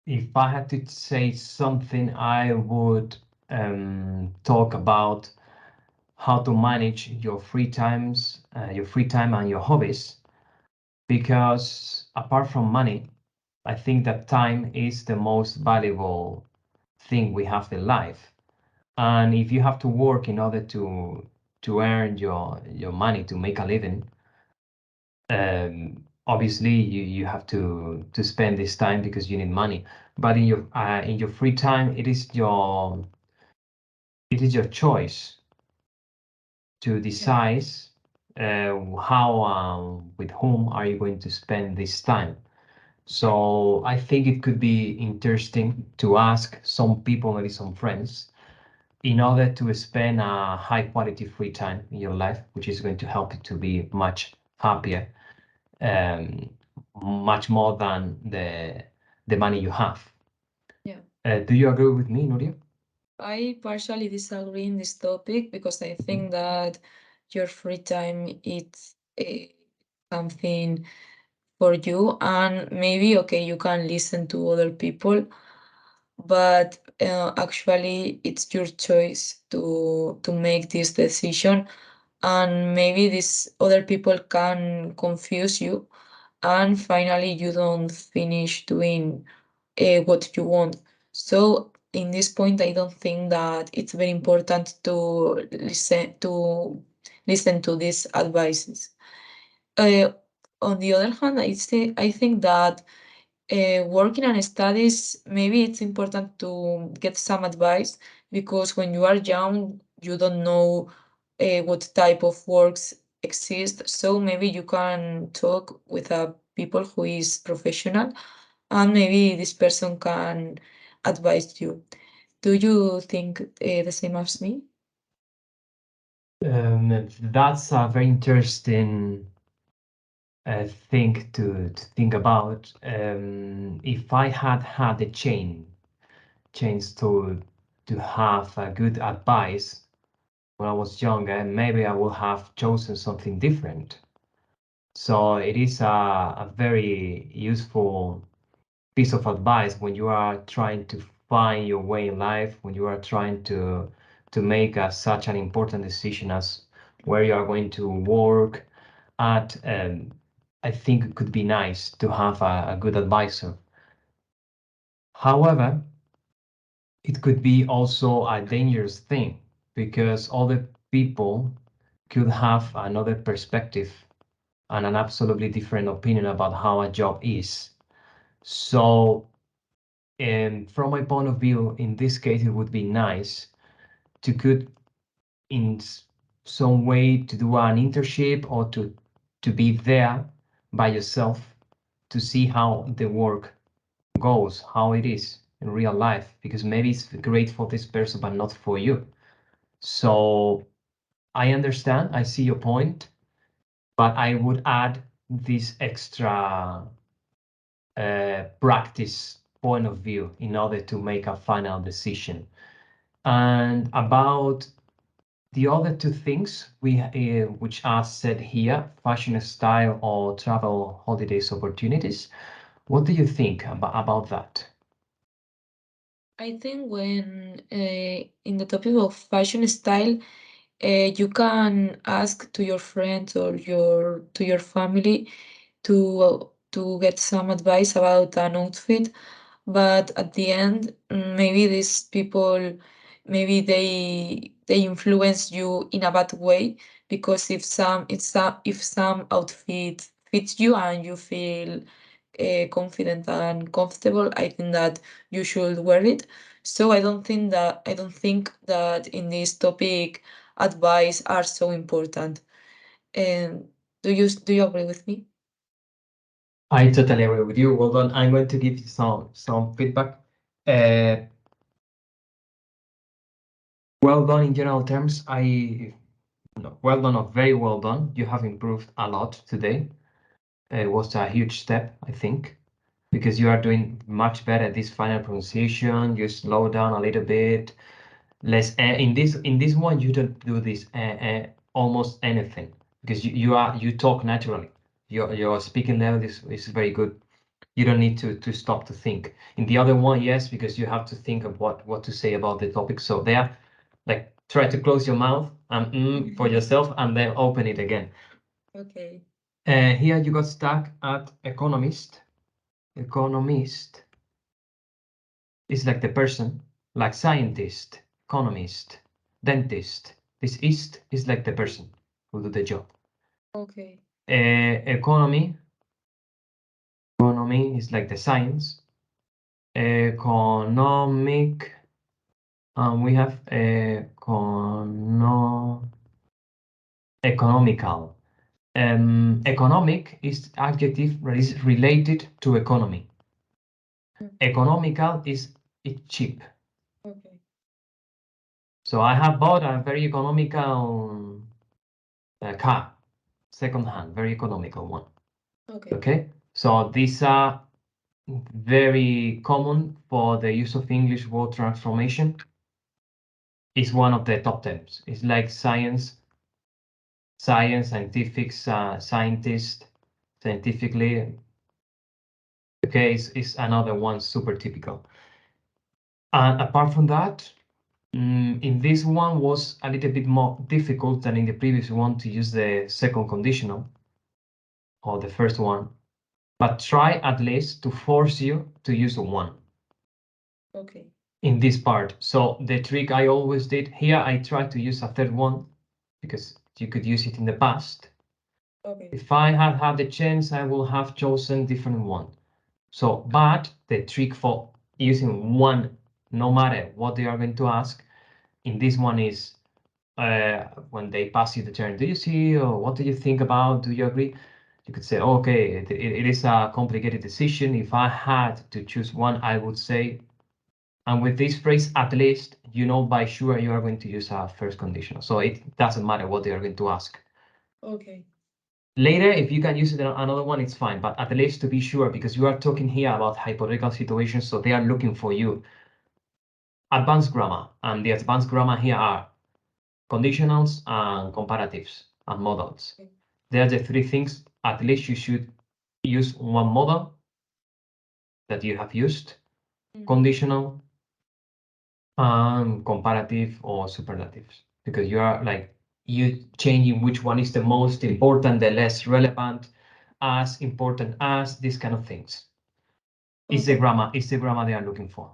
If I had to say something, I would talk about how to manage your free time and your hobbies, because apart from money, I think that time is the most valuable thing we have in life. And if you have to work in order to earn your money to make a living, obviously you have to spend this time because you need money. But in your free time, it is your choice to decide how with whom are you going to spend this time. So I think it could be interesting to ask some people, maybe some friends, in order to spend a high quality free time in your life, which is going to help you to be much happier, um, much more than the money you have. Yeah. Do you agree with me, Nuria? I partially disagree in this topic because I think that your free time is something for you, and maybe okay you can listen to other people, but actually it's your choice to make this decision, and maybe these other people can confuse you, and finally you don't finish doing what you want. So in this point, I don't think that it's very important to listen to these advices. Uh, on the other hand, I think that working on studies, maybe it's important to get some advice, because when you are young, you don't know what type of works exist. So maybe you can talk with a people who is professional, and maybe this person can advise you. Do you think the same as me? That's a very interesting thing to think about. If I had the chance to have a good advice when I was younger, maybe I would have chosen something different. So it is a very useful piece of advice when you are trying to find your way in life, when you are trying to make such an important decision as where you are going to work at. I think it could be nice to have a good advisor. However, it could be also a dangerous thing because other people could have another perspective and an absolutely different opinion about how a job is. So, from my point of view, in this case, it would be nice to could in some way to do an internship or to be there by yourself to see how the work goes, how it is in real life, because maybe it's great for this person but not for you. So I understand, I see your point, but I would add this extra practice point of view in order to make a final decision. And about the other two things which are said here, fashion style or travel holidays opportunities, what do you think about that? I think when in the topic of fashion style, you can ask to your friends or your family to get some advice about an outfit, but at the end, maybe these people, maybe they influence you in a bad way, because if some outfit fits you and you feel confident and comfortable, I think that you should wear it. So I don't think that in this topic advice are so important. And do you agree with me? I totally agree with you. Well done. I'm going to give you some feedback. Uh, well done in general terms. No, well done or very well done. You have improved a lot today. It was a huge step, I think, because you are doing much better at this final pronunciation. You slow down a little bit. Less in this one you don't do this almost anything because you talk naturally. Your speaking level is very good. You don't need to stop to think. In the other one, yes, because you have to think of what to say about the topic. So there, like try to close your mouth and for yourself and then open it again. Okay. Here you got stuck at economist. Economist is like the person, like scientist, economist, dentist. This is like the person who do the job. Okay. Economy is like the science. Economic, we have economical. Economic is adjective is related to economy. Economical is it's cheap. Okay. So I have bought a very economical car, second hand, very economical one. Okay. Okay, so these are very common for the use of English word transformation. It's one of the top terms. It's like science, scientific, scientist, scientifically. Okay, it's another one super typical. And apart from that, in this one was a little bit more difficult than in the previous one to use the second conditional or the first one, but try at least to force you to use one. Okay. In this part. So the trick I always did here, I tried to use a third one because you could use it in the past. Okay. If I had had the chance, I will have chosen different one. So, but the trick for using one, no matter what they are going to ask, in this one is when they pass you the turn, do you see, or what do you think about, do you agree? You could say, okay, it is a complicated decision. If I had to choose one, I would say, and with this phrase, at least, you know by sure you are going to use a first conditional. So it doesn't matter what they are going to ask. Okay. Later, if you can use it in another one, it's fine. But at least to be sure, because you are talking here about hypothetical situations, so they are looking for you. Advanced grammar, and the advanced grammar here are conditionals and comparatives and modals. Okay. They are the three things. At least you should use one modal that you have used, conditional, comparative or superlatives, because you are like you changing which one is the most important, the less relevant, as important as these kind of things. It's the Okay. grammar they are looking for.